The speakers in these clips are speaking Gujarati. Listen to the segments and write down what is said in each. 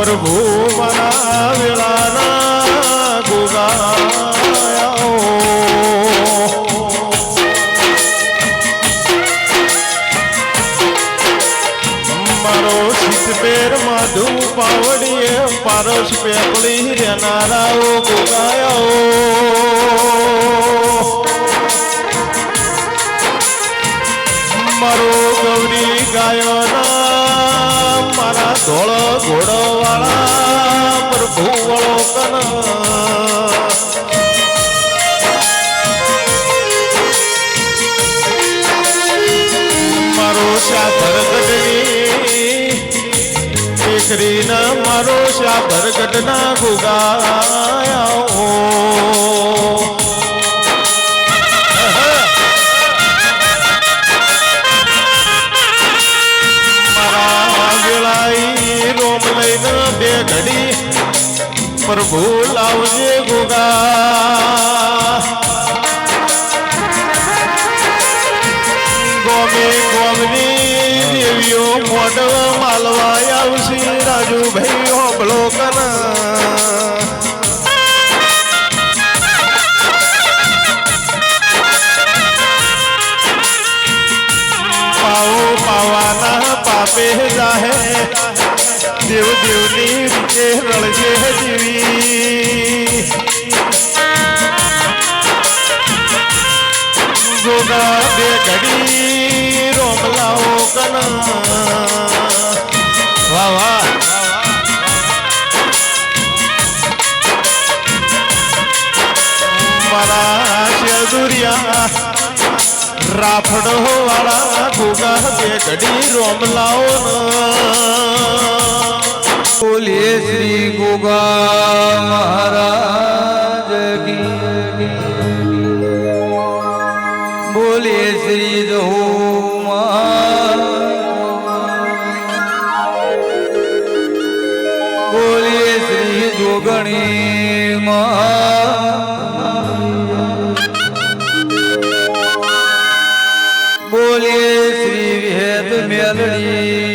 પ્રભુ મારા વેળાના ગોગાયા મારો શીતપેર માધુ પાવડીએ પારસ પેપળી રેનારાઓ ગોગાયાઓ મારો ગૌરી ગાયોના મારા ધોળ ઘોડો વાળા પ્રભુ વળો કન મારો શા ભરગટની દીકરીના મારો શા ભરગટના ગુગાયા બે ઘડી પ્રભુ લાવજે ગોગા ગોમે ગોમની દેવીઓ મોઢ માલવા આવશે રાજુભાઈ હોબળો કના પાઓ પાવાના પાપે જાહે દેવ દેવની રીતે રળજે જીવી ગોગા બે ઘડી રોમલાઓ કના વાહ વાહ મારા શેદુરિયા રાફડો વાળા ગોગા બે ઘડી રોમલાઓ બોલીએ શ્રી ગોગા મહારાજ કી બોલીએ શ્રી બોલીએ શ્રી જોગણી બોલીએ શ્રી વિહેત મેલડી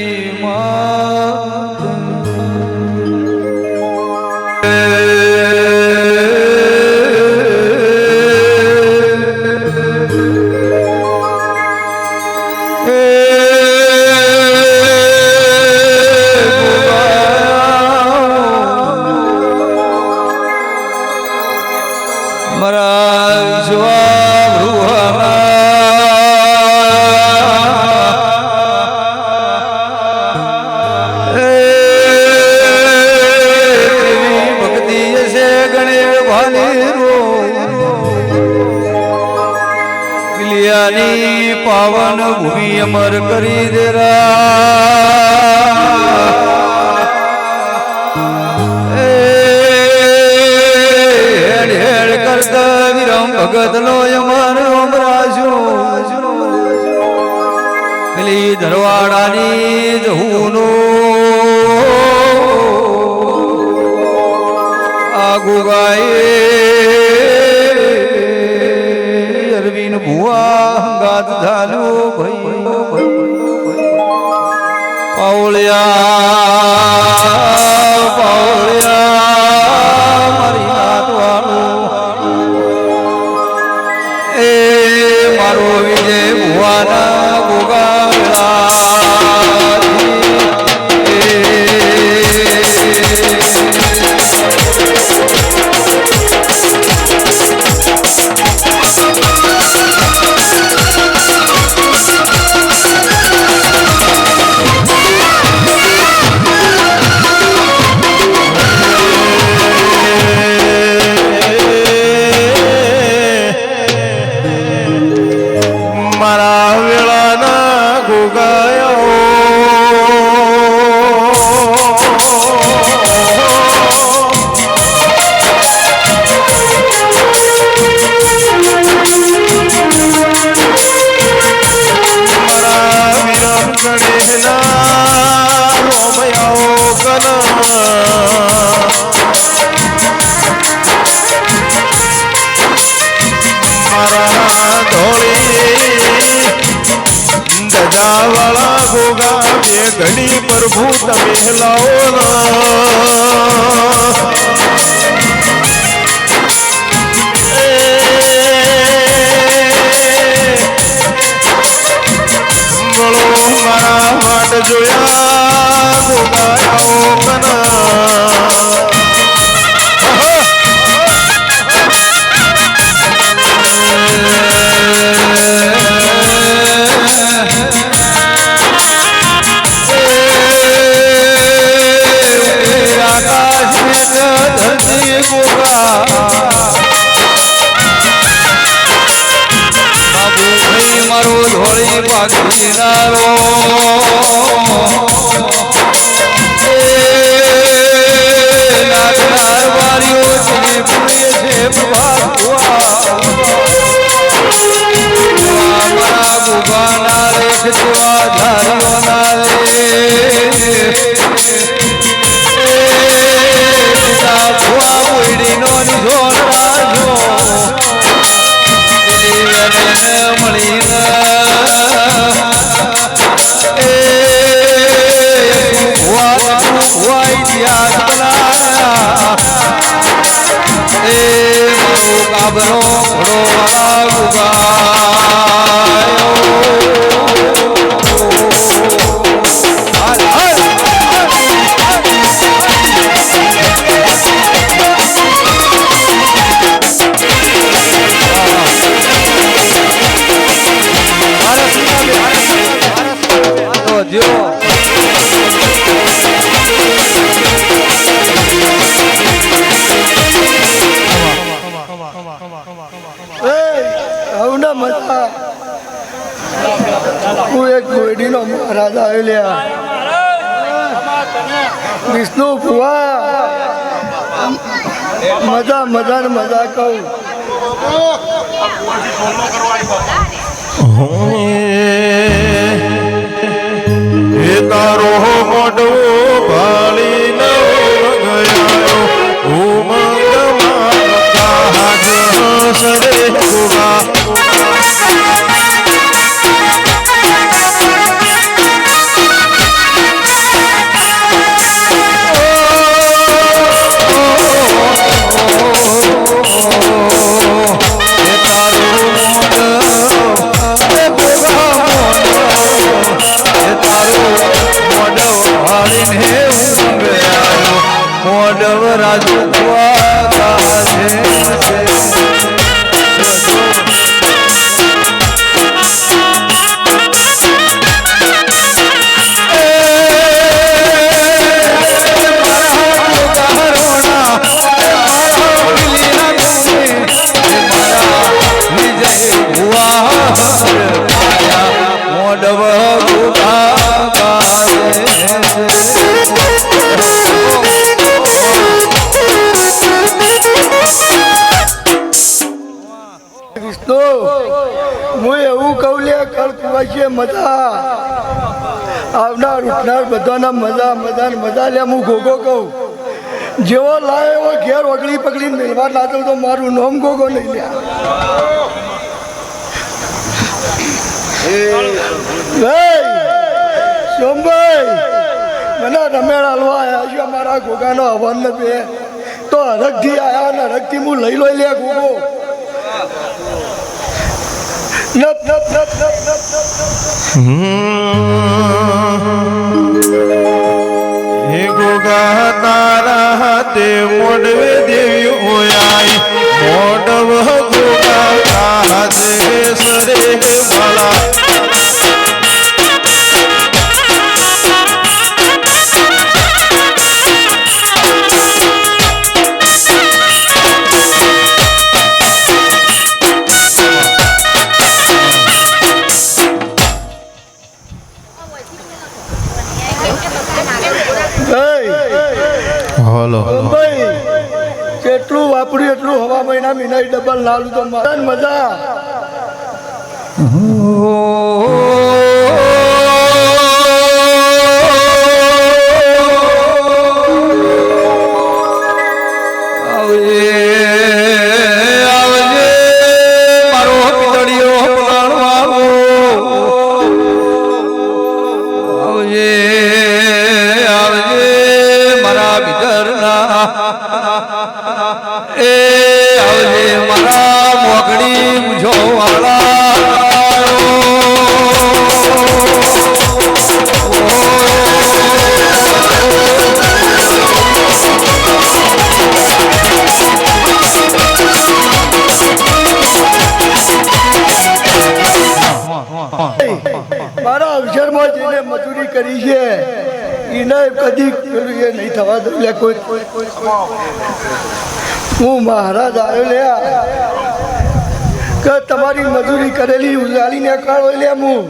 પાવન ભૂમિ અમર કરી દેરા હેડ હેડ કરતા વિરમ ભગત લો અમર અમરાજો પેલી ધરવાડાની જહુનો આગુ ગાય અરવિંદ ભુવા ગાત ધાલો ભાઈ પાવળિયા પાવળિયા મારી નાત વાળો એ મારો વિજય ભુવાના ગોગા મોઢા વાળા ગોગા બે ઘડી પ્રભુ તમે લાવો બોલો મારા વાટ જોયા ગોગા આવો કના મારો ધોળી પાકી નારો નાગનાર વાળીઓ શ્રી પૂરી છે મારા ગુબાના લેખ જેવા ધારીઓ ના રે પિતા ભુવા બોયડીનો નિઝોર રાજો મળીને ઇતિહાસ બનાયા એ મારો કાબરો ઘોડો વાળા ગુગાયો મહારાજ આવેલા વિષ્ણુ ફુવા મજા મજા ને મજા કહું એ તારો મોઢો ભાળી ન ગયો ઉમંગમાં કાજ સરે ગોગા રાજુ મજા આવનાર ઉઠનાર બધાના મજા મજા ને મજા લે હું ગોગો કહું જેવો લાવે એવો ઘેર ઓગળી પકડી મેળવા લાતો તો મારું નામ ગોગો નહીં લ્યા સોમભાઈ મને રમેણ હાલવા આવ્યા છે મારા ગોગાનો હવન ને બે તો હરકથી આવ્યા ને હરકથી હું લઈ લો લે ગોગો નપ નપ નપ નપ નપ હે ગોગા તારા હાથે મોડવે દેવી હોયાઈ મોડવ ગોગા કાજે સરે વાલા જેટલું વાપર્યું એટલું હવા મહિના મહિના ડબલ લાલું તો મજા મારા અવસરમાં જેને મજૂરી કરી છે એને કદી પેલું એ નહીં થવા દઉં લે કોઈ હું મહારાજ આવ્યો લે કે તમારી મજૂરી કરેલી ઉજાડીને કાઢો લે હું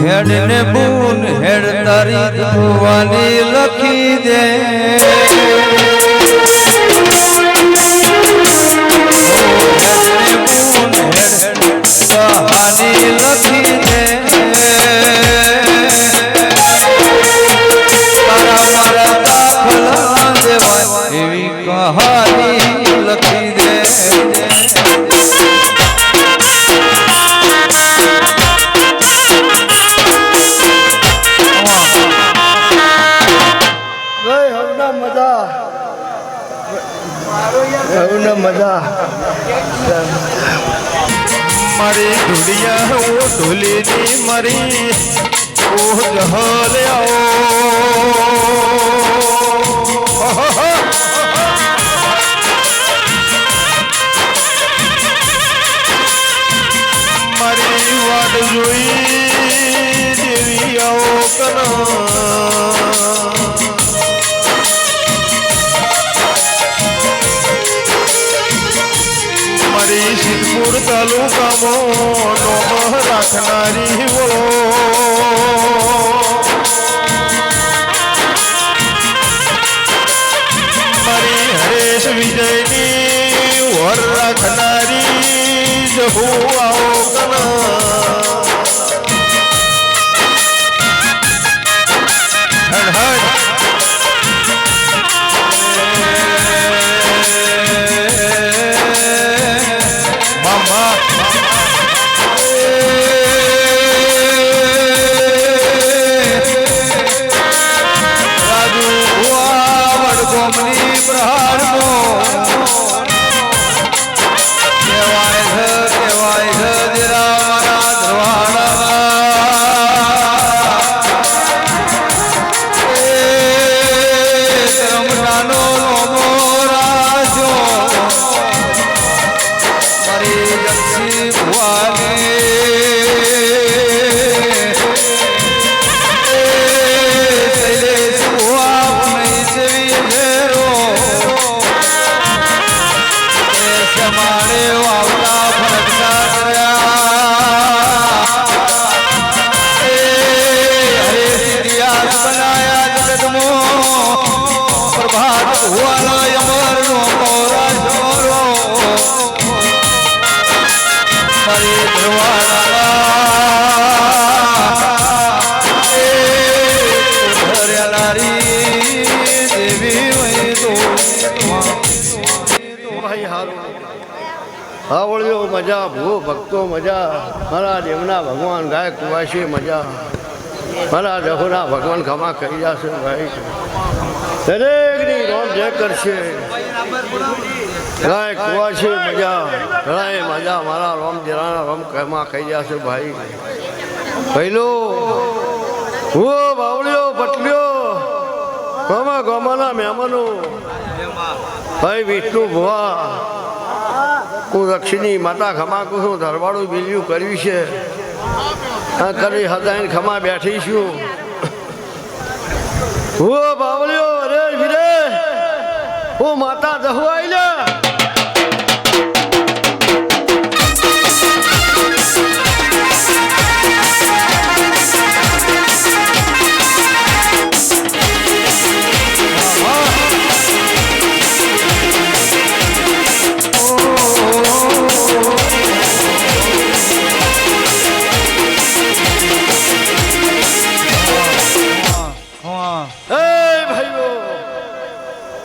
હેડ ને બૂન હેડ તારી ભુવાની લખી દે કહાની લખી દે તારા મારા દાખલા દેવાય એવી કહાની લખી દે મજા મારી ધુડિયા ઓ ધુલીની મારી ઓહ જહલ મારી વાટ જોઈ દેવી આવો કના મારી સિદ્ધપુર તાલુકામાં નોમ રાખનારી બોલો મારી હરેશ વિજયની વર રાખનારી જહુ આવો કના હાવળીઓ મજા ભૂ ભક્તો મજા મારા દેવના ભગવાન ગાય કુવાસી મજા મારા જહોના ભગવાન ખમા કરી જશે ભાઈ દરેકની રોમ જે કરશે ગાય કુવાસી મજા ઘણાએ મજા મારા રોમ જેરાના રોમ ખમા ખાઈ જશે ભાઈ પહેલો હું બાવળીઓ પટલીઓ ગોમા ગોમાના મહેમાનો ભાઈ વિષ્ણુ ભુવા હું દક્ષિણી માતા ખમા કહું છું ધરવાડું બિલિયું કર્યું છે આ કરી હદાઈને ખમા બેઠી છું હું બાવળીઓ અરે વિરે હું માતા જહુઆઈ લે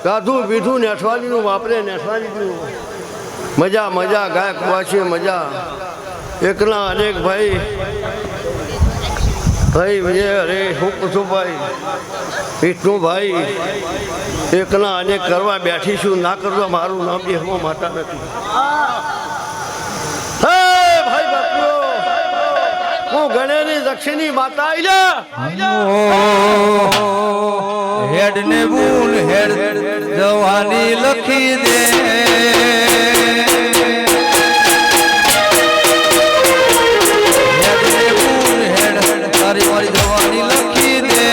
ગાધું પીધું નેઠવાલીનું વાપરે નેઠવાલીનું મજા મજા ગાય કુવાસી મજા એકલા અનેક ભાઈ ભાઈ વિજય હરે હું કુસુભાઈ વિષ્ણુભાઈ એકના અનેક કરવા બેઠી છું, ના કરવા મારું નામ દેહમો માતા નથી. હે ભાઈ બાપુ, હું ગણેની દક્ષિણી માતા હેડ ને બૂન હેડ જવાની લખી દે. હેડ ને બૂન હેડ તારી મારી જવાની લખી દે.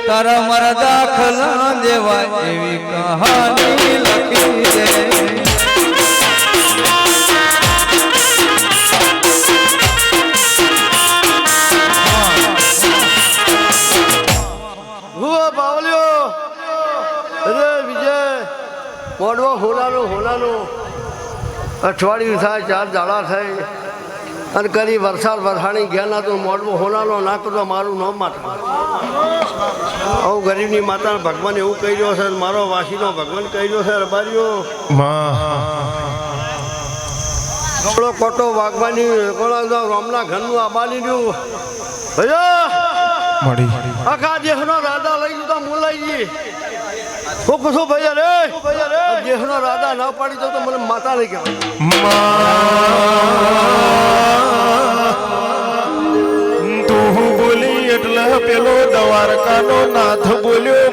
તારા મારા દાખલા દેવાય એવી કહાની લખી દે. મોડવો હોનાનું અઠવાડિયું થાય, 4 દાડા થાય અને કરી વરસાદ વરસાણી ગયા ના તો મોડવો હોનાનો ના કરતો મારું નામ માતા. આવું ગરીબની માતા ભગવાન એવું કહી રહ્યો છે, મારો વાસીનો ભગવાન કહી રહ્યો છે. રબારીઓ કપડો કોટો વાગવાની રોમના ઘરનું આબાની રહ્યું ભૈયા આખા દેશનો રાજા લઈ લીધો. હું લઈ ગઈ હું પૂછું ભૈયા રે દેશનો રાજા ના પાડી દો તો મને માતા નહીં તું બોલી એટલે પેલો દ્વારકાનો નાથ બોલ્યો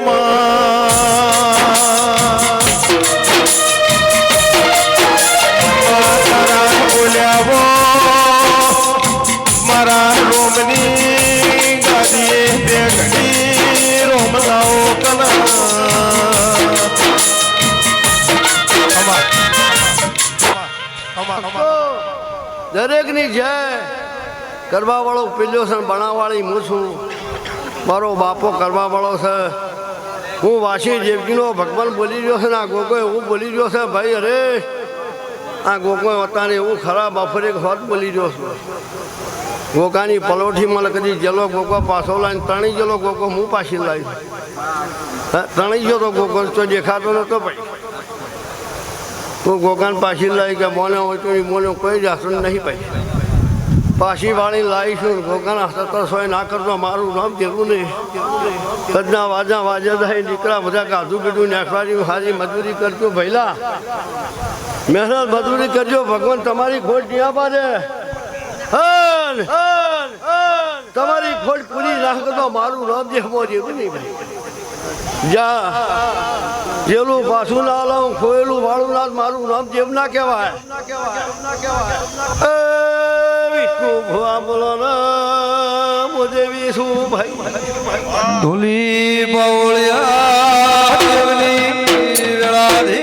બોલ્યા મારા રોમની ગાદીએ બે ઘડી રોમ લાવો કલા. દરેકની જય કરવા વાળો પેલો છે, બનાવવાળી હું છું. મારો બાપો કરવા વાળો છે. હું વાસી દેવજીનો ભગવાન બોલી રહ્યો છે ને આ ગોગો એવું બોલી રહ્યો છે. ભાઈ અરે આ ગોગો અત્યારે એવું ખરાબ બફરે હોત બોલી રહ્યો છું. ગોગાની પલોઠીમાં કદી જલો ગોગો પાછો લાવીને તણી ગયેલો ગોગો હું પાછી લાવી તણી ગયો તો ગોગો તો દેખાતો નતો ભાઈ. હું ગોગાને પાછી લાવી કે મોને હોય તો મોને કોઈ જાસન નહીં ભાઈ. પાછી વાળી લાવીશું ગોગાના 1700 ના કરતો મારું નામ જેવું નહીં. કદના વાજા વાજા થાય દીકરા બધા કાધું પીધું નેખવાડી હારી મજૂરી કરજો ભૈલા, મહેનત મજૂરી કરજો. ભગવાન તમારી ખોટ નહીં પાડે. તમારી ખોટ પૂરી ના કરતો મારું નામ જેવો જેવું નહીં ભાઈ. જા જેલું પાછું ના લાવું ખોયેલું વાળું ના મારું નામ જેવ ના કહેવાય. વિષ્ણુ ભવા બોલો ના મોજે વિષ્ણુ ભાઈ ઢોલી બાવળિયા દેવની વેળા દે.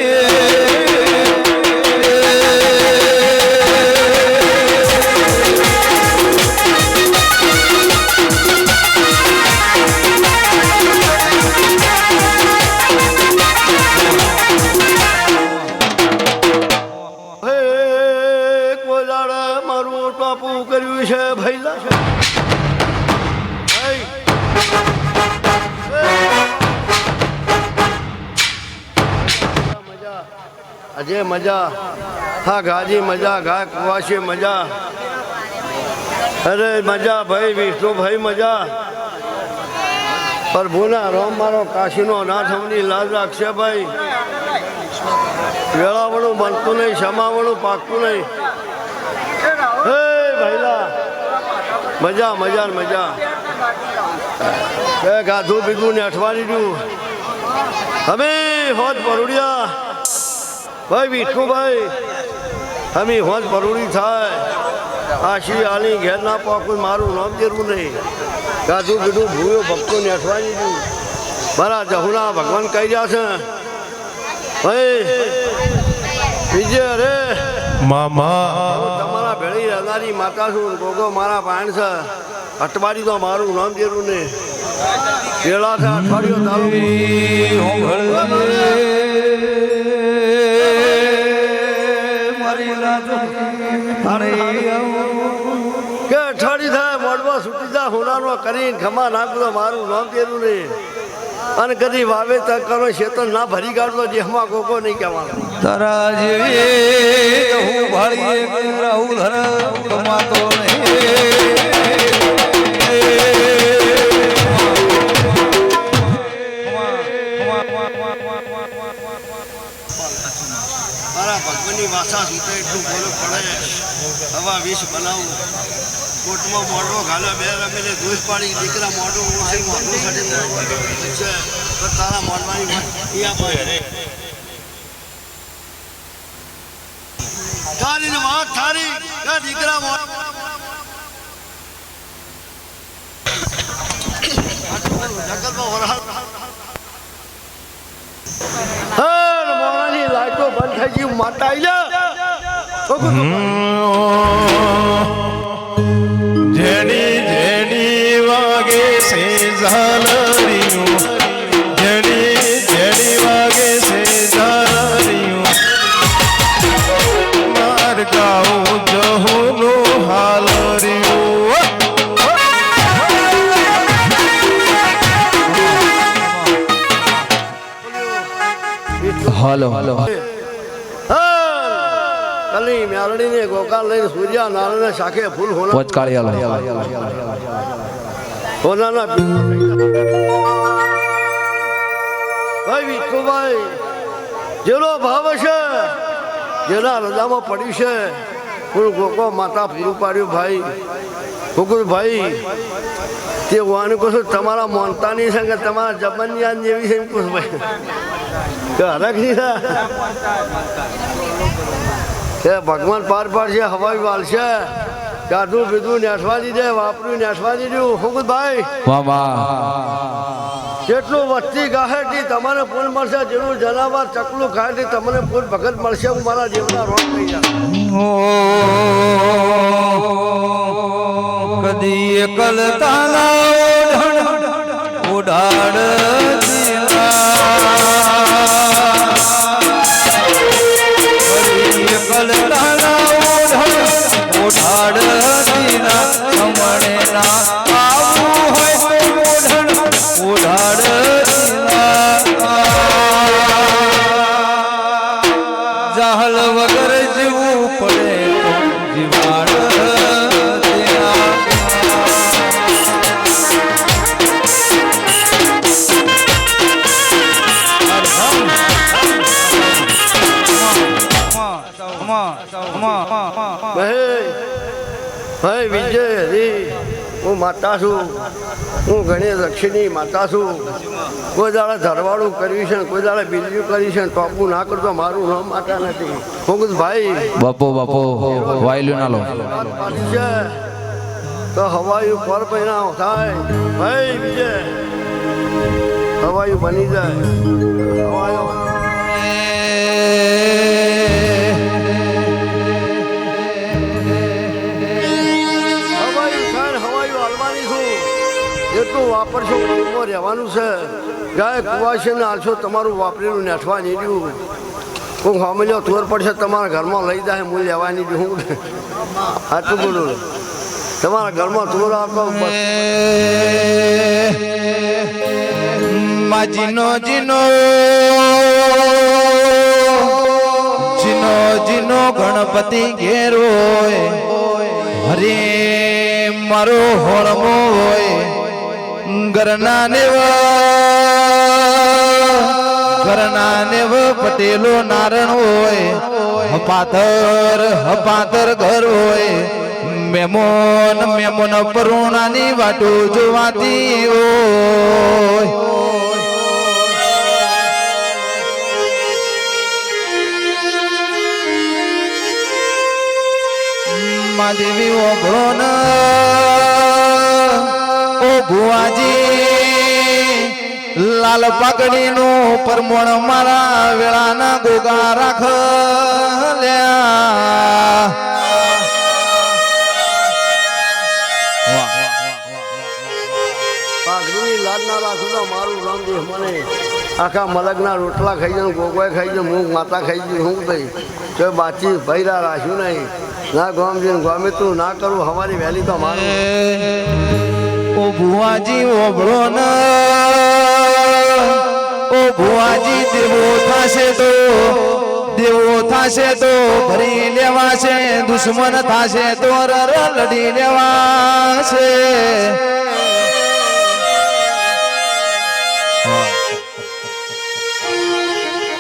કર્યું છે ભૈલા અજય મજા હા ગાજી મજા ઘા કુવાશે મજા. અરે મજા ભાઈ વિષ્ણુ ભાઈ મજા. પ્રભુના રોમ મારો કાશીનો નાથ અમની લાજ રાખશે ભાઈ. વેળાવણું બનતું નહીં, ક્ષમાવણું પાકતું નહીં. હે ભાઈલા મજા મજા મજા. ગાધું પીધું ને અઠવાડી દઉં અમે હોજ પરુડિયા ભાઈ વિષ્ણુભાઈ. અમે હોજ પરુડી થાય આશી આલી ઘેર ના પાકું મારું નામ જેવું નહીં. ગાધું પીધું ભૂયો ભક્તો ને અઠવાડી દઉં. મારા જહુના ભગવાન કહી રહ્યા છે ભાઈ વિજય અરે તમારા ભેળી રહેનારી માતા છું. ગોગો મારા પાણ છે. અટવાડી તો મારું નામ જેવું ને પેલા છે અઠવાડિયો તારું કે અઠવાડી થાય મોડમાં છૂટી જાય હોનાનો કરીને ખમા નાખતો મારું નામ જેવું ને. અને કદી વાવેતર કરો શેતર ના ભરી કાઢતો જેમાં ગોગો નહીં કહેવાનું. તારા જેવી હું ભાળીએ રાહુ ધર કમાતો નહીં. મોઢાની વાસા સૂતે એટલું બોલો પડે હવા વિષ બનાવું કોટમાં મોઢો ઘાલો બે રમીને દૂધ પાડી દીકરા મોઢું ઓછી મોઢું સડીને છે તો તારા મોઢવાની અહીંયા પડે તારી વાત થારી દીકરા મોરાની લાઈટો બંધ થઈ ગઈ માતા જેડી જેડી વાગે છે ઝાલરિયું જેડી જેડી વાગે છે ઝાલરિયું માર ગાઉં જહુનું હાલરિયું હાલો હાલો કલી મ્યાલડીને ગોકાલ લઈને સૂર્યા નારાયણ શાખે ફૂલ હોના પોચકાળી હાલો હોનાના ભાઈ વિઠ્ઠુભાઈ જેનો ભાવ છે જેના રજામાં પડ્યું છે ફૂલ ગોકો માતા પૂરું પાડ્યું ભાઈ હુકુરભાઈ તે વાનું કહું તમારા મોનતાની છે કે તમારા જબનિયાન જેવી છે એમ કહું ભાઈ કે હરખ નહીં કે ભગવાન પાર પાડશે હવાઈ વાલશે ગાધું પીધું નેઠવા દીધે વાપર્યું નેઠવા દીધું હુકુરભાઈ જેટલું વસ્તી ગાહેથી તમને ફૂલ મળશે જેનું જનાવર ચકલું ખાયથી તમને ફૂલ ભગત મળશે હું મારા જીવના રોગ થઈ જાય કદી એકલ તાલા ઉડાડ એકલ તાલા ઉડાડ દીના સમણે ના આવું હોય ઉડાડ જાહલ વગર જીવવું પડે જીવાડ ભાઈ વિજય હરી હું માતા છું હું ઘણી દક્ષિણી માતા છું કોઈ દાડે ધરવાડું કર્યું છે કોઈ દાડે બીજું કર્યું છે ટોપું ના કરતો મારું નામ માતા નથી હું ભાઈ બાપો બાપો વાયલું ના લો છે તો હવાયું પર પહેલા થાય ભાઈ વિજય હવાયું બની જાય હવાયું એટલું વાપરશો કુવામાં રહેવાનું છે ગાય કુવાશે ને આલશો તમારું વાપરેલું નેઠવા નહીં દઉં હું ફામિલીઓ તોર પડશે તમારા ઘરમાં લઈ જાય હું લેવા નહીં દઉં સાચું બોલું તમારા ઘરમાં તોર આપો જીનો જીનો જીનો જીનો ગણપતિ ઘેરો હરે મારો હોળમો હોય ઘરના નેવ પટેલો નારણ હોય હપાતર ઘર હોય મેમોન પરુણાની વાટો જોવાતી હોય મા દેવી ઓભળો ન ઓ ભુવાજી લાલ પાકડી નું પરમોણ મારા વેળાના ગોગા રાખ પાઘડી લાડ ના રાખું તો મારું રામ દેહ મને આખા મલકના રોટલા ખાઈ જાય ગોગોય ખાઈ જાય હું માતા ખાઈ જાય હું ભાઈ તો બાચી ભૈરા રાખ્યું નહીં ના ગામ જઈને ગામે તું ના કરું અમારી વહેલી તો મારું ઓ ભુવાજી ઓભળો ન ઓ ભુવાજી દેવો થાશે તો ભરી લેવાશે દુશ્મન થાશે તો લડી લેવાશે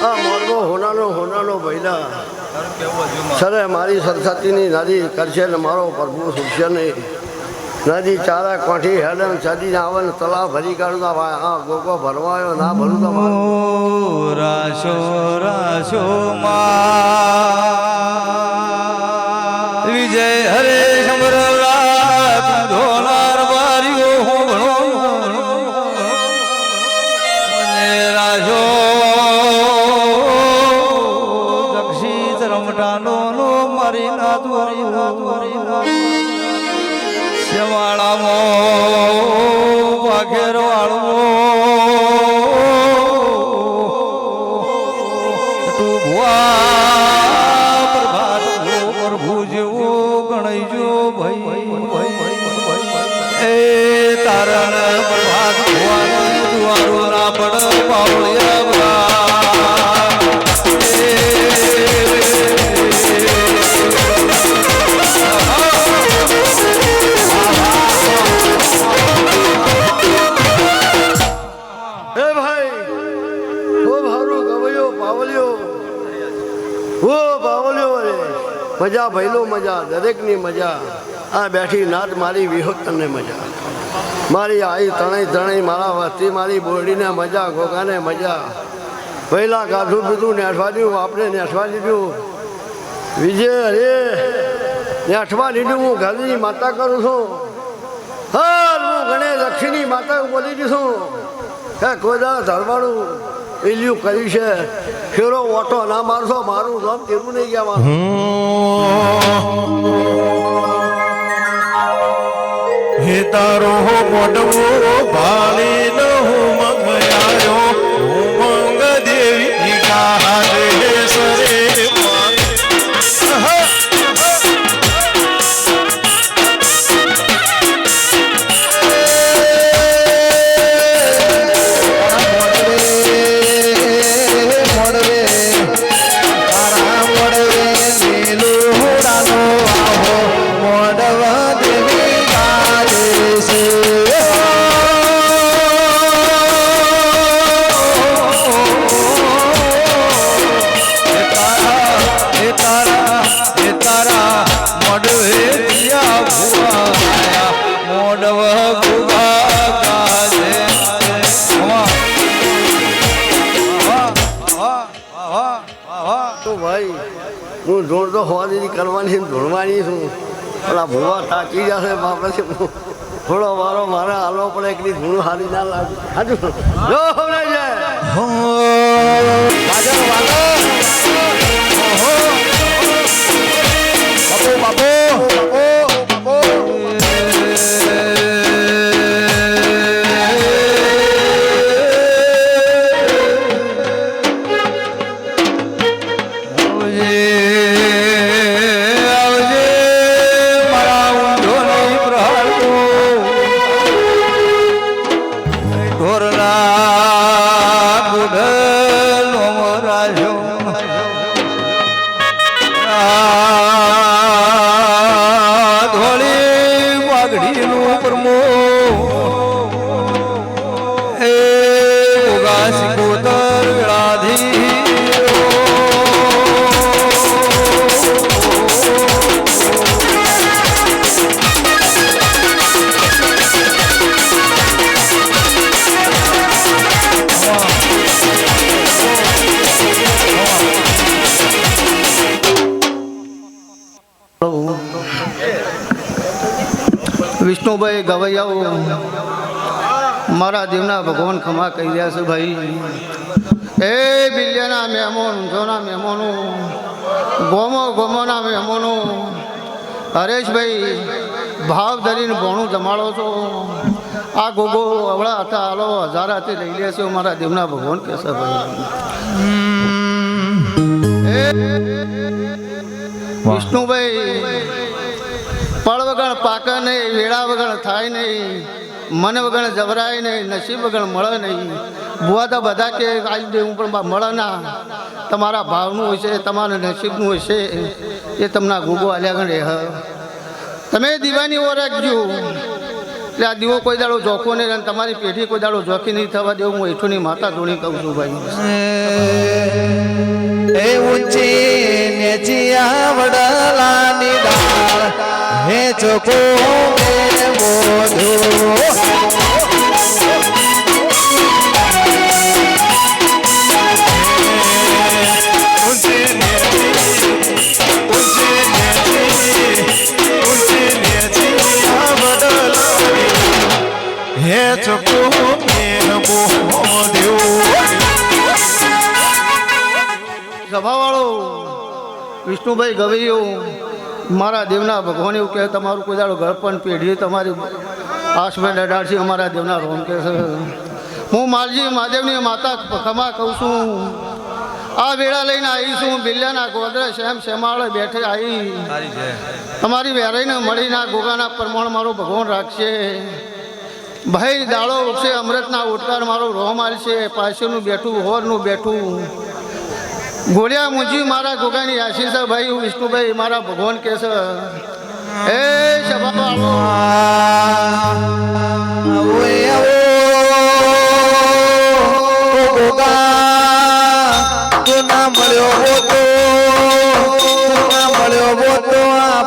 આ મોરબો હોનાનો ભૈલા સરે મારી સરસ્વતીની નદી કરશે ને મારો પ્રભુ છૂટશે નહીં. નદી ચારા કોઠી હેડન સદી આવે ને તળાવ ભરી કાઢું આ ગોગો ભરવાયો ના ભરું તો મારું. રાશો રાશો માં વિજય હરે સમરલા ધોલાર બારીઓ મને રાશો દક્ષિત રમટાનો નો મારી ના દ્વારી શેવાળામો વાઘેર વાળો પ્રભુ જેવો ગણજો ભાઈ એ તારણ પ્રભાત દ્વારો ના પડ પાવળિયા મજા ભૈલો મજા દરેકની મજા. આ બેઠી નાત મારી વિહોતને મજા. મારી આઈ ત્રણેય મારા વસ્તી મારી બોરડીને મજા ગોગાને મજા. પહેલાં કાઢું પીધું નેઠવા દીધું આપણે નેઠવા દીધું વિજય હરે નેઠવા દીધું. હું ઘરની માતા કરું છું. હા હું ગણે લક્ષ્મીની માતા બોલી દીધું હે કોઈ દાડા ધરવાડું પેલ્યું કર્યું છે. ફેરો ઓટો ના મારશો મારું નામ તેરું નહીં ગયા. હે તારો મોઢવો ભાળી ન હું મંગયાયો ઉમંગ દેવી ગાહે સરે હું ધૂળ તો હોવાની કરવાની ધૂળવાની છું. પેલા ભૂવા તાકી જશે બાપરે થોડો વારો મારે હાલવો પડે એકલી ધૂળ હારી ના લાગે. હાજુ જો હવે જાય બાપુ વિષ્ણુભાઈ ગવૈયાઓ મારા દેવના ભગવાન ખમા કહી રહ્યા છે ભાઈ. એ બિલિયાના મહેમાન ઊંઝોના મહેમાનો ગોમોના મહેમાનો હરેશભાઈ ભાવ ધરીને ભોણું જમાડો છો. આ ગોગો અવળા હતા હાલો હજારાથી લઈ લે છે મારા દેવના ભગવાન કહેશે ભાઈ. વિષ્ણુભાઈ પળ વગર પાકે નહીં, વેળા વગર થાય નહીં, મન વગર જવરાય નહીં, નસીબ વગર મળે નહીં. ભૂવા તો બધા કે આવી દેવું પણ મળે ના. તમારા ભાવનું હોય છે, તમારા નસીબનું હોય છે, એ તમને ગોગો આલ્યા ગણે. તમે દીવાની ઓળખજો એટલે આ દીવો કોઈ દાડો જોખો નહીં અને તમારી પેઢી કોઈ દાડો જોખી નહીં થવા દેવું. હું એઠુંની માતા ધોણી કહું છું ભાઈ. એ ઊંચી નેચી આ વડલાની ડાળ હે ચોકો મેં બોધ્યો હે ચકો મેં બોધ્યો સભાવાળો વિષ્ણુભાઈ ગવૈયો મારા દેવના ભગવાન એવું કહે તમારું કોઈ દાડો ઘર પણ પેઢી તમારી આસમાં ડડાડશે અમારા દેવના રોમ કહે છે હું માલજી મહાદેવની માતા ખમા કહું છું આ વેળા લઈને આવી છું બિલ્યાના ગોદરે શેમ શેમાળે બેઠે આવી તમારી વેરાઈને મળીના ગોગાના પ્રમાણ મારો ભગવાન રાખશે ભાઈ દાડો ઉઠશે અમૃતના ઉઠકાર મારો રોમ આલશે પાછળનું બેઠું હોરનું બેઠું ગોળિયા મુજી મારા ગોગાની આશીષ ભાઈ હું વિષ્ણુભાઈ મારા ભગવાન કે છે હે સભાવાળો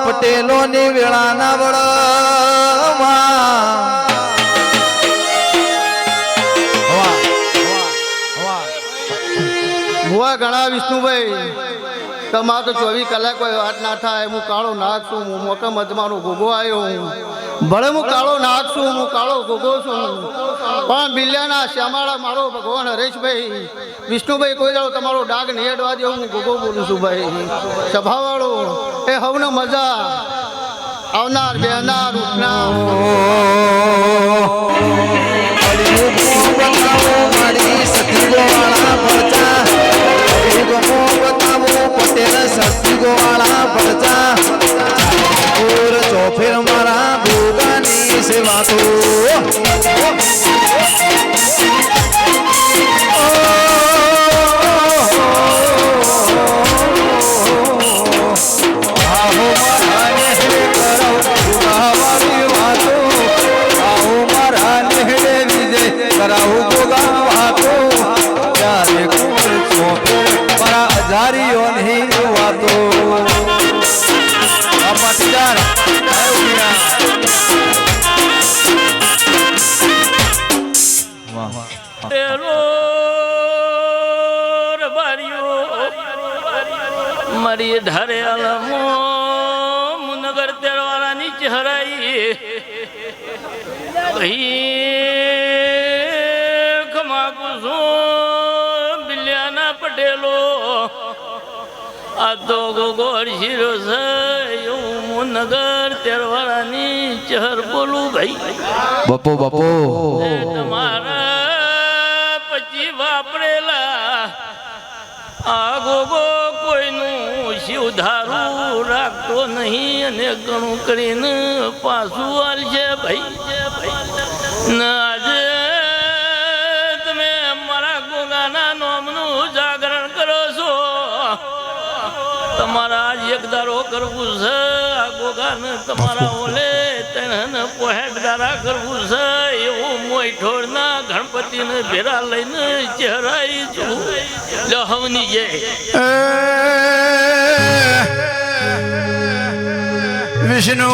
પટેલો ની વેળાના ભુવા ઘણા વિષ્ણુભાઈ તમારે તો 24 કલાક કોઈ વાત ના થાય હું કાળો નાગ છું હું મોટા મધમાનો ગોગો આવ્યો ભલે હું કાળો નાગ છું હું કાળો ગોગો છું પણ બિલ્યાના શ્યામાળા મારો ભગવાન હરેશભાઈ વિષ્ણુભાઈ કોઈ દાડો તમારો ડાગ નહીં અડવા દે હું ગોગો બોલું છું ભાઈ સભાવાળો એ હવને મજા આવનાર બેહનાર ઉઠનાર ચોફેર મારા ભોગાની સેવા તો કરાવું ભોગા વાતો ત્યારે કુંવર ચોફેર મારા અજારીઓ નહીં વાતો પાટીદાર મારી ઢારે આલમો મુનગર તેરવાળા નીચે હરાઈ ખમા કુસુમ બિલ્યાના પટેલો આ તો ગોગોર શીરો છે એવું મુનગર તેરવાળાની ચહર બોલું ભાઈ બપો બપો તમારા પછી વાપરેલા આ ગોગો કોઈનું શિવધારું રાખતો નહીં અને ઘણું કરીને પાછું આલશે ભાઈ આજે તમે મારા ગોગાના નામનું જાગરણ કરો છો તમારા આજ એક દારો કરવું છે આ ગોગાને તમારા ઓલે તેને પોહેટ દારા કરવું છે એવું મોઈઠોળના ગણપતિને ભેરા લઈને ચહેરાઈ છું લહવની જય વિષ્ણુ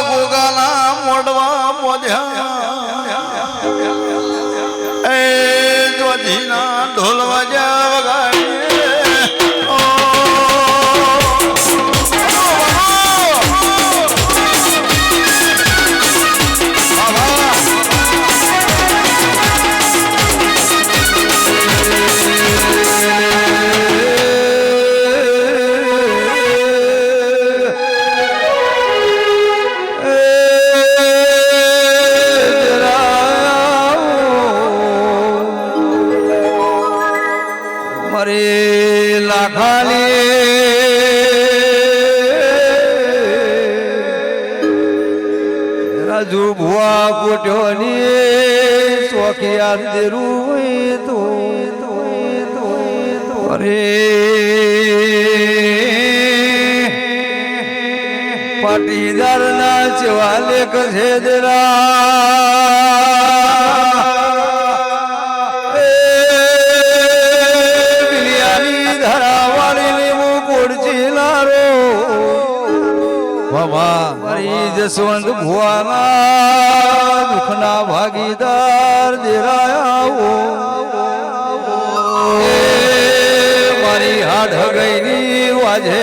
ગોગાના મોડવા મોઢ્યા એ જોધીના ઢોલ વાજા વગાડી રાજુ ભુવા કોટ્યોની શોખિયા દેરું તો અરે પાટીદાર ના ચવાલે કસે દરા બિલિયાની જસવંત ભુવાના દુઃખના ભાગીદાર દેરાયા મારી હાડ હગઈની વાજે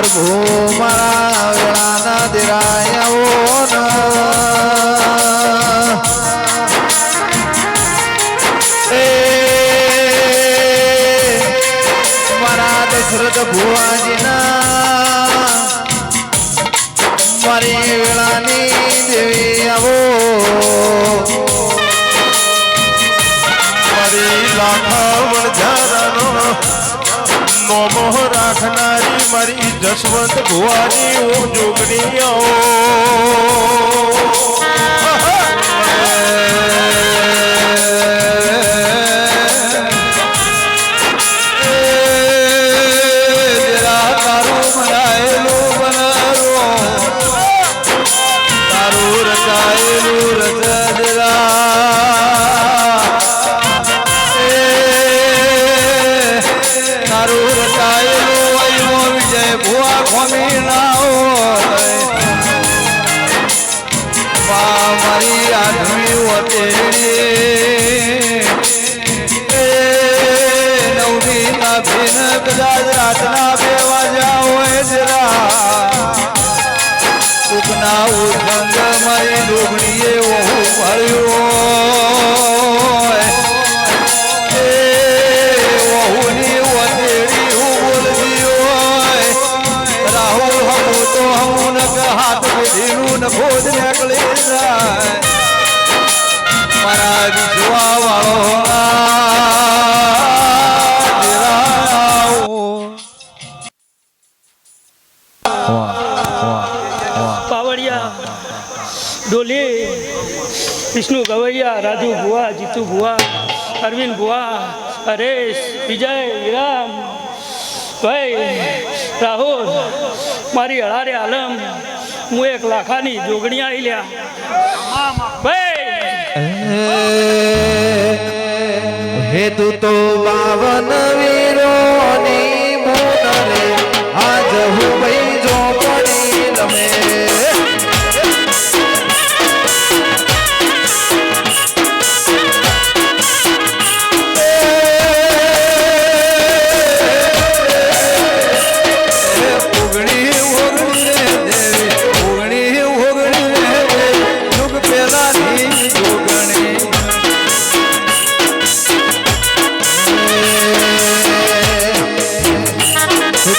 પ્રભુ મારા વેળાના દેરાયાઓ મારા દશરથ ભુવાજીના મારી વેળાની દેવી આવો મારી લાખાવણ ઝારાનો નોમો રાખનારી મારી જસવંત ભુવાની હું જોગણી મારી આદમી નવમી ના ભીન કદાચ રાતના 2 વાગ્યા હોય જરા ઉગના ઉદંગ મારી ડોગણીએ ઓહું ભર્યું ઓહુની વતેડી હું બોલતી હોય રાહુલ હમું તો હમું નક હાથ પેઢીનું નખોદ નીકળી જાય મારા વિજવા વાળો પાવડિયા ડોલે વિષ્ણુ ગવૈયા રાજુ ભુવા જીતુ ભુવા અરવિંદ ભુવા હરેશ વિજય વિરામ ભાઈ રાહુલ મારી હળારે આલમ હું 1 લાખાની જોગણી આવી લ્યા ભાઈ હેતુ તો 52 વીરોની મુનરે આજ હું ભાઈ જો પડી રમે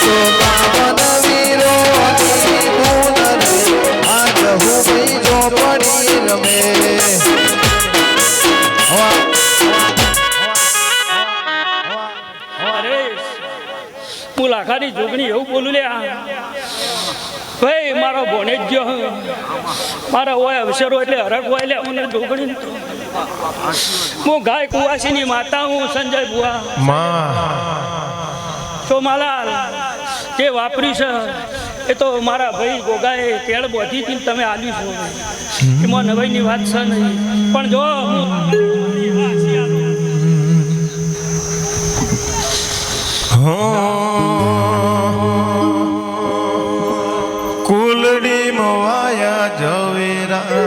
તો 52 વીરો લાખાની જોગણી એવું બોલું લે ભાઈ મારો ભોને જ ગયો મારા હોય અવસરો એટલે હરક હોય લે મને જોગણી હું ગાય કુવાસીની માતા હું સંજય બુઆ સોમાલાલ જે વાપરી છે એ તો મારા ભાઈ ગોગાએ કેળ બોધી હતી તમે આલ્યું છો એમાં નવાઈની વાત છે નહીં પણ જો કુલડી મવાયા ઝવેરા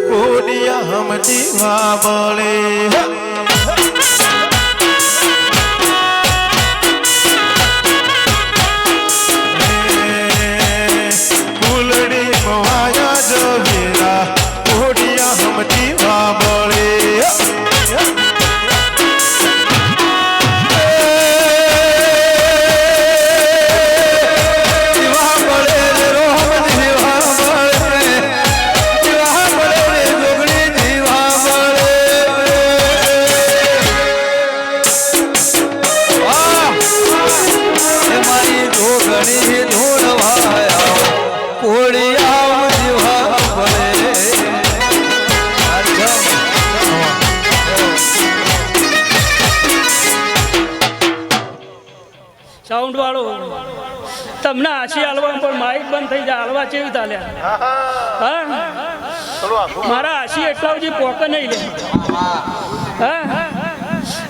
કોડિયા હમતી વાબળે કુલડી મવાયા ઝવેરા કોડિયા હમતી વાબળે સાઉન્ડ વાળો તમને હાસી હાલવા પણ માઇક બંધ થઈ જાય હાલવા કેવી ચાલ્યા હા મારા હાસી એટલા સુધી પોકે નહીં લે હા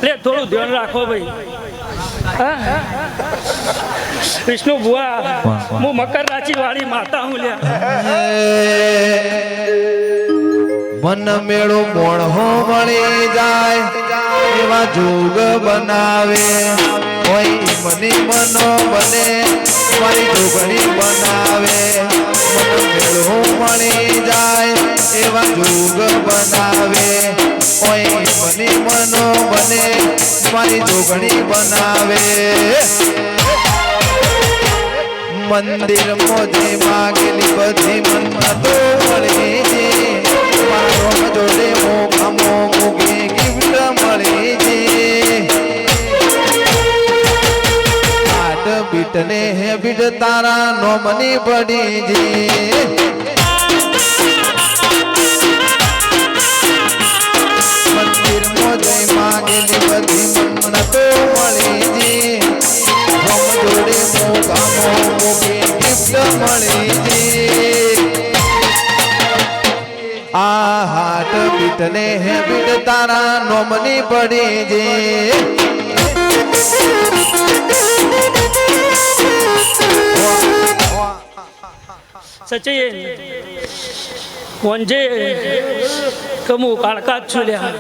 લે થોડું ધ્યાન રાખો ભાઈ હા વિષ્ણુ બુઆ હું મકર રાશિ વાળી માતા હું લે મન મેળો મોણહો મળી જાય એવા જોગ બનાવે કોઈ મને મનો બને મારી જોગણી બનાવે મન મેળો મળી જાય એવા જોગ બનાવે કોઈ મને મનો બને મારી જોગણી બનાવે મંદિર મોજે માગેલી બધી મન્નતો મળે છે મારો જોડે મોખમો મુગે ગિફ્ટ મળે છે આટ બીટ ને હેબિટ તારા નોમની પડી છે મંદિર મોજે માગેલી બધી મન્નતો મળે છે જોડે મોખમો મુગે ગિફ્ટ મળે છે આ હાટ બીટ ને હેબિટ તારા નોમની પડી જે સચિન વંજે કમું કાળકા જ છું લ્યા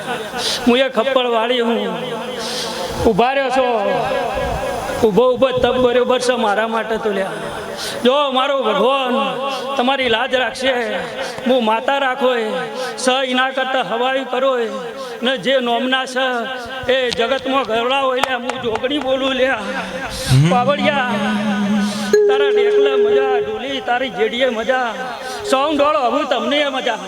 હું એ ખપ્પડ વાળી હું ઊભા રહ્યો છો ઊભો ઊભો તબ બરોબર છે મારા માટે તો લ્યા જો મારો ભગવાન તમારી લાજ રાખશે હું માતા રાખો સ એના કરતા હવાઈ કરો ને જે નોમના છે એ જગતમાં ગવડાવો એટલે હું જોગણી બોલું લ્યા પાવડિયા તારા ડેકલે મજા ઢોલી તારી જેડીએ મજા સાઉન્ડ વાળો હવે તમને મજા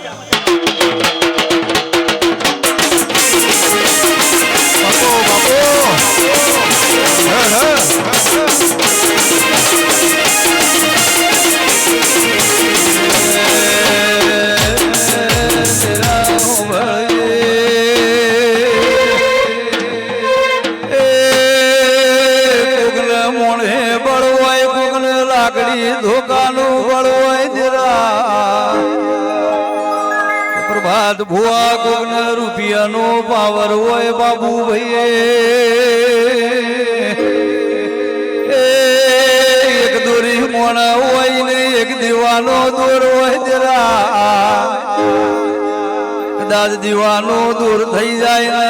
ધોકાનું બળવાય જરા પ્રભાત ભુવા કોકન રૂપિયાનો પાવર હોય બાબુ ભાઈ એક દોરી મોણા હોય ને એક દીવાનો દોર હોય જરા કદાચ દીવાનો દૂર થઈ જાય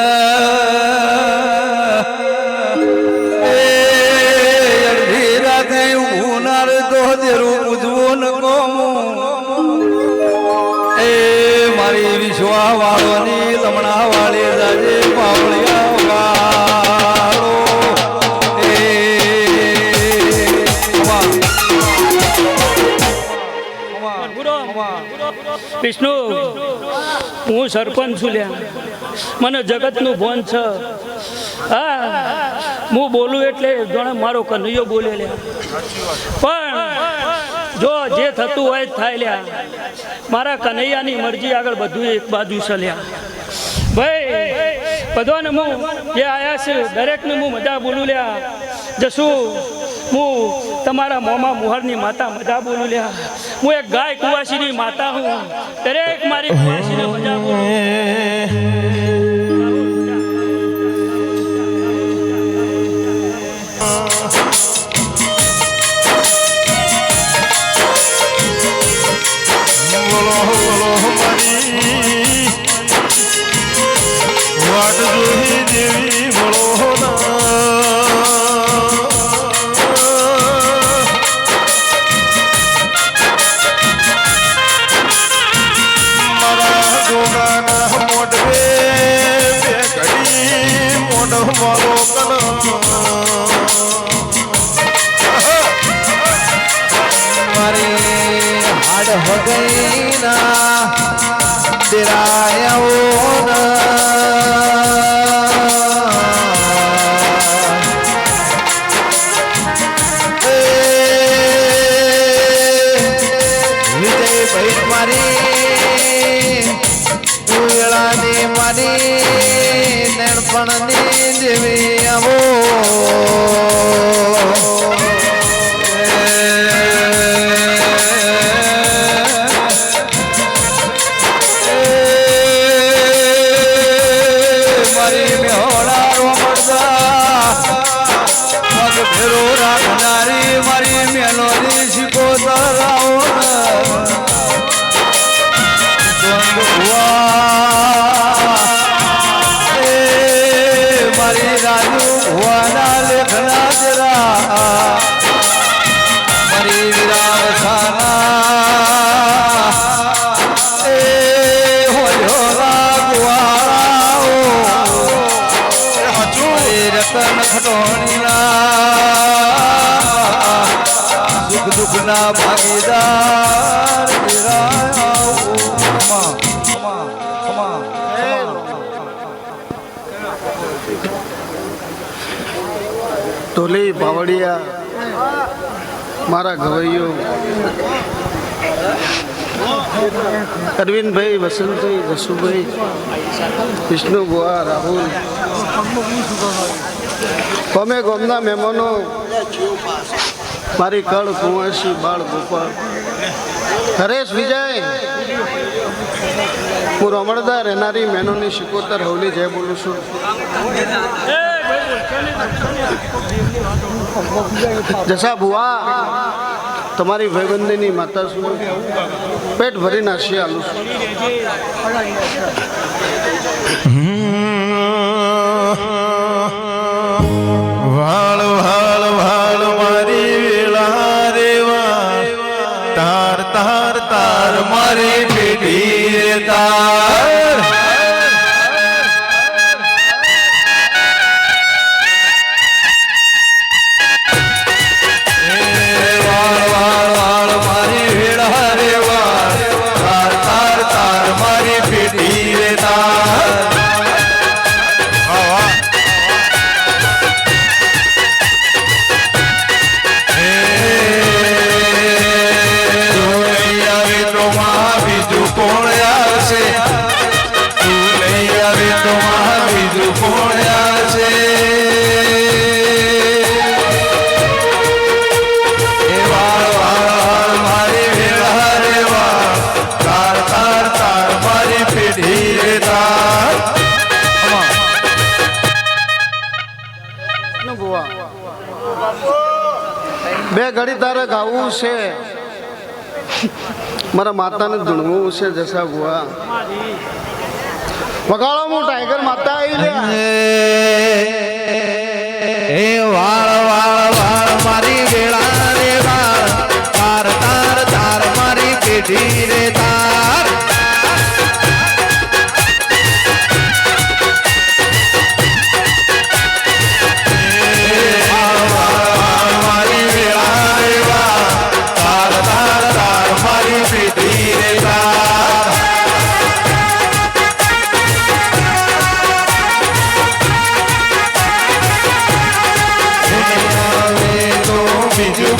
મારી વિશ્વા વાળોની લમણા વાળી જાજે પાવળિયા વિષ્ણુ હું સરપંચ છું લ્યા મને જગતનું ભોન છે હા હું બોલું એટલે જોણે મારો કનૈયો બોલે લ્યા. પણ જો જે થતું હોય જ થાય લ્યા. મારા કનૈયાની મરજી આગળ બધું એક બાજુ છે લ્યા. ભાઈ બધાને હું જે આયા છે દરેકને હું મજા બોલું લ્યા. જશું હું તમારા મોમાં મુહરની માતા મજા બોલું લ્યા. હું એક ગાય કુવાસીની માતા હું. દરેક મારી કુવાસીને મજા બોલું. વાટ જોઈ દેવી વળો મારા ગોગાના મોઢવે બે ઘડી મોઢ વાળો મારી હાડ હગઈના દેરાયાઓના નણપણની દેવી આવો મારી મેહોળા રોમડદા પગ ફેરો રાખનારી મારી મેલોની શિકોતર આવો મારી રાજુ ભુવાના લેખના જરા મારી વિરાવસાના એ હોળ્યોરા ગુવાળાઓ રતન ખટોણીના સુખ દુઃખના ભાગીદાર ઢોલી બાવળિયા મારા ગવૈયો અરવિંદભાઈ, વસંતભાઈ, જસુભાઈ, વિષ્ણુ બુઆ, રાહુલ, કોમે ગોમના મહેમાનો, મારી કળ કુંવરસી બાળ ગોપાલ, હરેશ વિજય, હું રમણદા રહેનારી મહેનોની શિકોતર હવલી જય બોલું છું. જસા બુઆ તમારી ભાઈબંધીની માતા છું. પેટ ભરી નાસી આલું છું. વાળ વાળ વાળ મારી વેળા રેવા તાર તાર તાર મારી પેઢી તાર બે ઘડી તારે ગાવું છે, મારા માતાને ધૂણવું છે. જસા બુઆ વગાડો, હું ટાઈગર માતા આવી વાળ વાળ વાળ મારી વેળા રે વાળ તાર તાર તાર મારી પેઢી રે તાર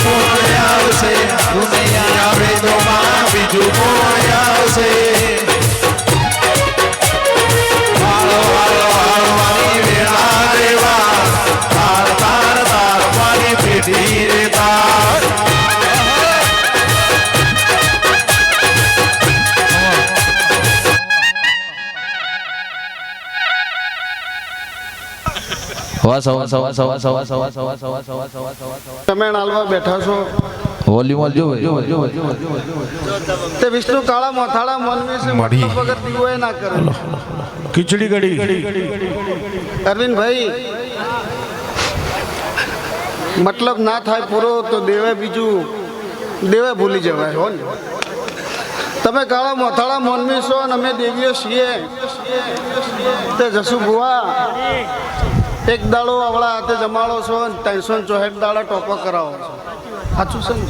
કોણ આવશે દુનિયા વેદોમાં બીજું કોણ આવશે વાળો વાળો વાળવાની વેળા રેવા તાર તાર તારવાની પેઢી રે તાર તમે નાલવા બેઠા છો તે વિષ્ણુ કાળા મોથાળા મન વિશે વગર દીવો ના કરે ખીચડી કઢી અરવિંદભાઈ મતલબ ના થાય પૂરો તો દેવે બીજું દેવે ભૂલી જવાય હો ને તમે કાળા મોથાળા મોનવી છો અને અમે દેવીઓ છીએ તે જસુ ભુવા એક દાડો આવડા હાથે જમાડો છો 364 દાડા ટોપો કરાવો છો સાચું છે ને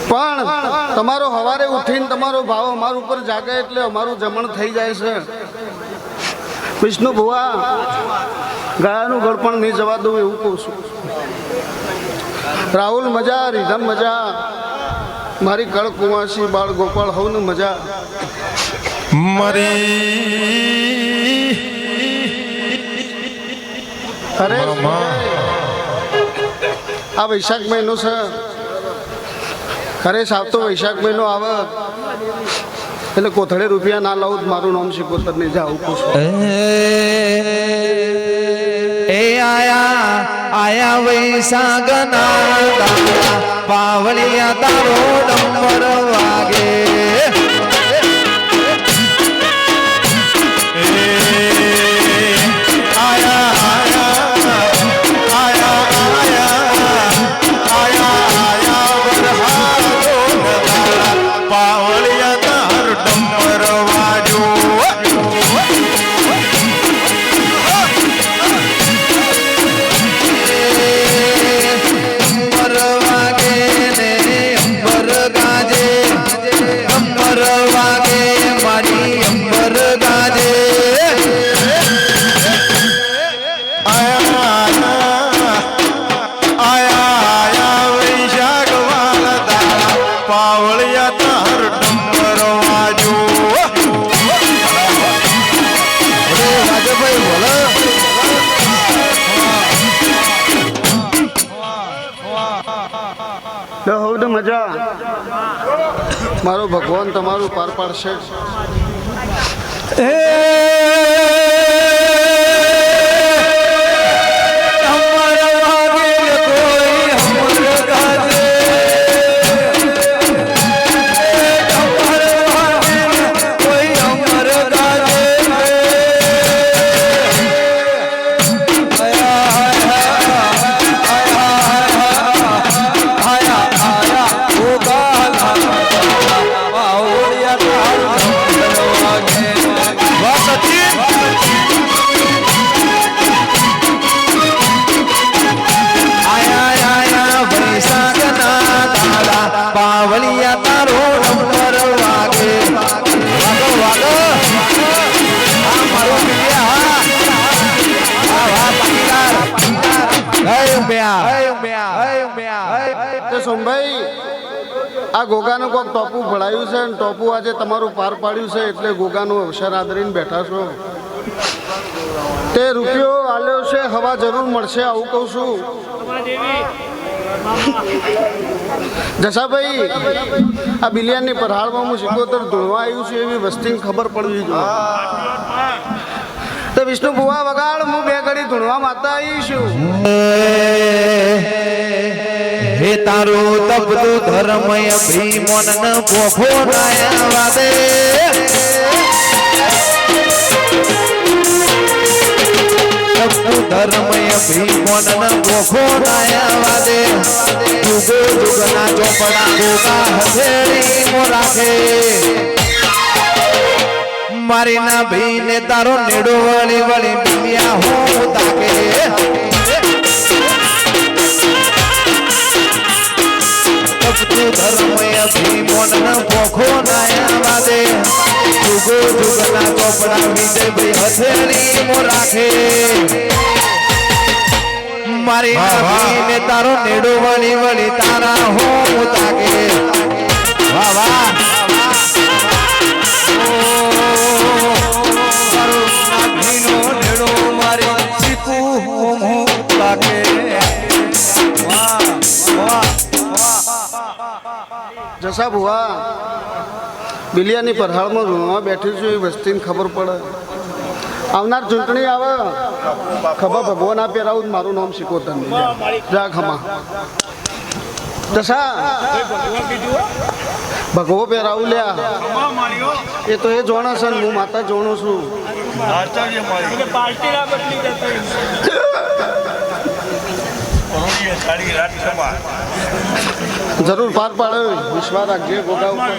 પણ તમારો સવારે ઉઠીને તમારો ભાવ અમારા ઉપર જાગે એટલે અમારું જમણ થઈ જાય છે વિષ્ણુ ભુવા ગાયાનું ગળપણ નહીં જવા દઉં એવું કહું છું રાહુલ મજા રીધમ મજા મારી કળ કુંવાસી બાળ ગોપાળ હવને મજા મારી અરે આ વૈશાખ મહિનો છે ખરે સાવતો વૈશાખ મહિનો આવે એટલે કોથળે રૂપિયા ના લાવું મારું નામ શીખોતર નહીં જાઉં પૂછું એ આયા વૈશાખના દાડા પાવળિયા તારો ડંબર વાગે મજા મારો ભગવાન તમારું પાર પાડશે સોમભાઈ આ ગોગાનું કોઈક ટોપું ભળાયું છે અને ટોપું આજે તમારું પાર પાડ્યું છે એટલે ગોગાનું અવસર આદરીને બેઠા છો તે રૂપિયો આલ્યો છે હવા જરૂર મળશે આવું કહું છું જસાભાઈ આ બિલિયાની પરહાળમાં હું 77 ધૂળવા આવ્યું છું એવી વસ્તીને ખબર પડવી જોઈએ તો વિષ્ણુ ભુવા વગાડ હું 2 ઘડી ધૂળવા માતા આવી છું હે તારો તપતો ધર્મય ભીમન ન પોખો નાયા વાદે તપતો ધર્મય ભીમન ન પોખો નાયા વાદે જુગો જુગના ચોપડા ગોગા હથેળી મો રાખે મારી ના ભીને તારો નેડો વળી વળી બીમ્યા હું તાકે ધર્મય ભીમોન પોખો નાયા વાદે જુગો જુગના ચોપડા વિજય ભાઈ હથેળી મો રાખે મારી નાભીને તારો નેડો વળી વળી તારા હું તાકે વાહ વાહ જસા ભુવા બિલિયાની પરહાળમાં રૂમમાં બેઠી છું એ વસ્તીને ખબર પડે આવનાર ચૂંટણી આવે ખબર ભગવાન આ પહેરાવું મારું નામ શીખોતર નહીં જા ખમા જસા ભગવો પહેરાવું લ્યા એ તો એ જોણે છે ને હું માતા જોણું છું જરૂર પાર પાડે વિશ્વાસ રાખજે ગોગા ઉપર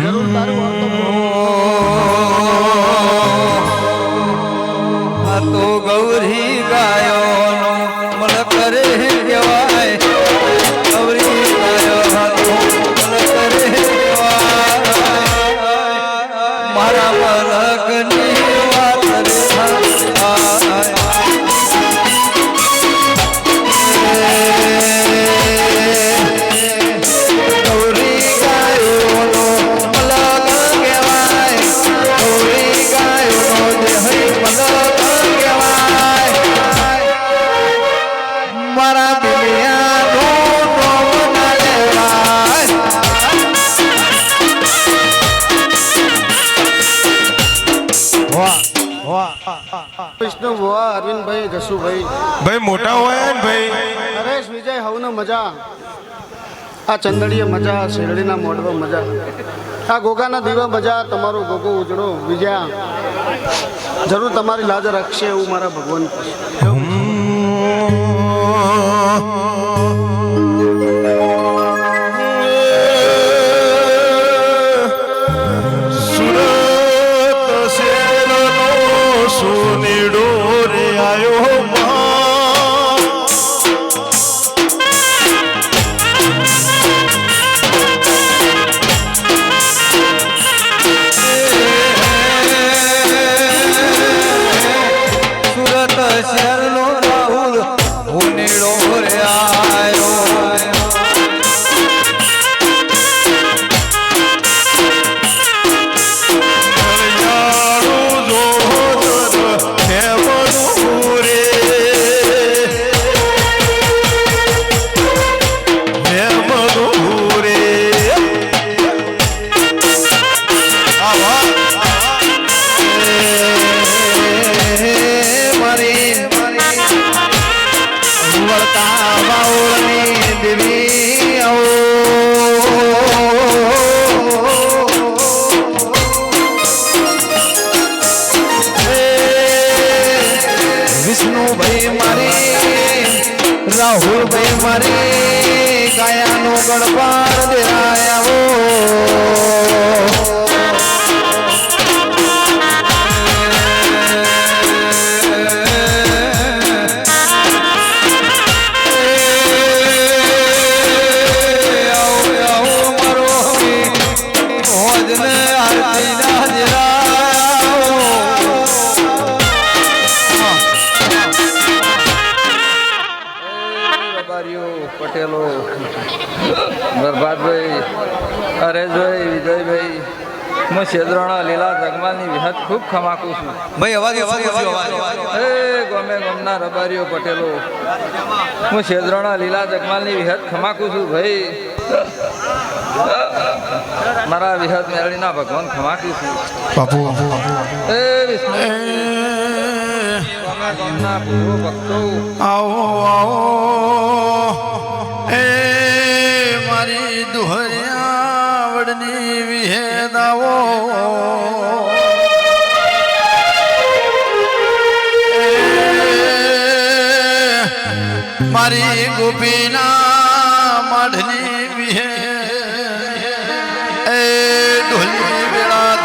જરૂર તારું આ તો ગૌરી ગાયો મલ કરે કહેવાય ગૌરી ગાયો મલ કરે કહેવાય મારા મલકની વાત રે વિષ્ણુ ભુવા અરવિંદભાઈ જસુભાઈ ભાઈ મોટા હોય ને ભાઈ નરેશ વિજય હવનો મજા આ ચંદડીએ મજા શેરડીના મોઢવા મજા આ ગોગાના દીવા મજા તમારો ગોગો ઉજળો વિજયા જરૂર તમારી લાજ રાખશે એવું મારા ભગવાન સોનેડો રે આયો સુરત શહેરનો રાહુલ હુનેડો રે આયો રાહુલ ભાઈ મારી ગાયાનો ગણપાર દેરાયા પટેલો બરબાદભાઈ હરેશભાઈ વિજયભાઈ હું છેદરાણા લીલા જગમાલની વિહત ખૂબ ખમાકું છું ભાઈ અવાજ એ ગમે ગમના રબારીઓ પટેલો હું છેદરાણા લીલા જગમાલની વિહત ખમાકું છું ભાઈ મારા વિહત મેળવીના ભગવાન ખમાકું છું બાપુ એ વિષ્ણુ ગમે ગમના પૂરો ભક્તો આવો આવો એ મારી દુહરિયા વડની વિહેદાવો મારી ગોપીના માઢની વિહે એ ઢોલની વેળા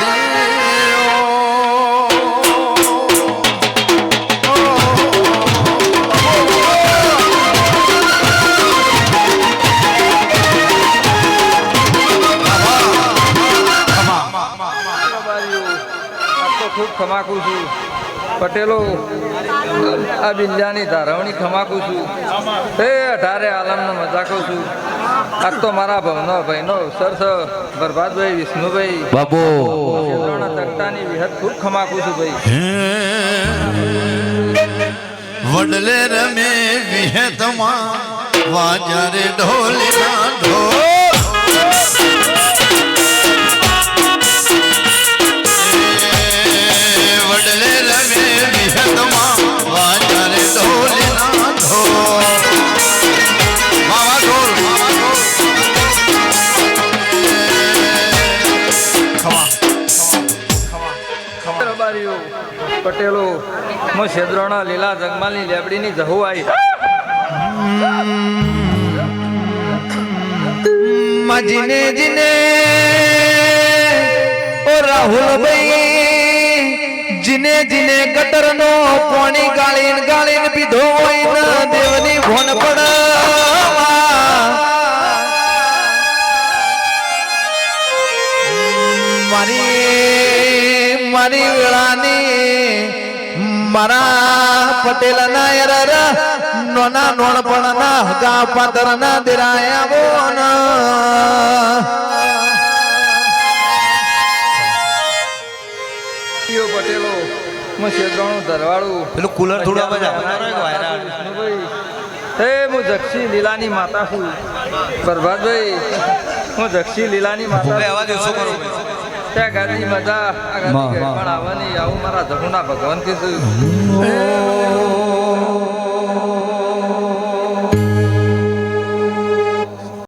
ખૂબ ખમાકું છું પટેલો આ બિલ્લાની ધારવણી ખમાકું છું એ 18 આલમનો મજાકો છું આજ તો મારા ભાઈનો અવસર છે બરબાદભાઈ વિષ્ણુભાઈ બાબો તકતાની વિહત ખૂબ ખમાકું છું ભાઈ વડલે રમે વિહેતમાં વાજરે ઢોલીના ઢોલ વડલે રમે વિહેતમાં વાજરે ઢોલીના ઢોલ માવા ઢોલ રબારીઓ પટેલો મો છેદ્રોણા લીલા જગમાલની લેબડીની જહુઆઈ જીને જીને ઓ રાહુલ ભાઈ જીને જીને ગટર નો પાણી ગાળીન ગાળીન પીધો હોય ને દેવની ભોન પડવા મારી મારી વેળાની મારા પટેલ ના યર નોના નોણપણ ના હગા પાત્ર ના દેરાયા બોન પટેલો હું છેદ્રોણું ધરવાળું પેલું કુલર થોડું વિષ્ણુભાઈ હે હું જક્ષી લીલાની માતા છું પ્રભાતભાઈ હું જક્ષી લીલાની માતા ત્યાં ગાડી મજા આ ગાડી પણ આવવાની આવું મારા જહુના ભગવાન કીધું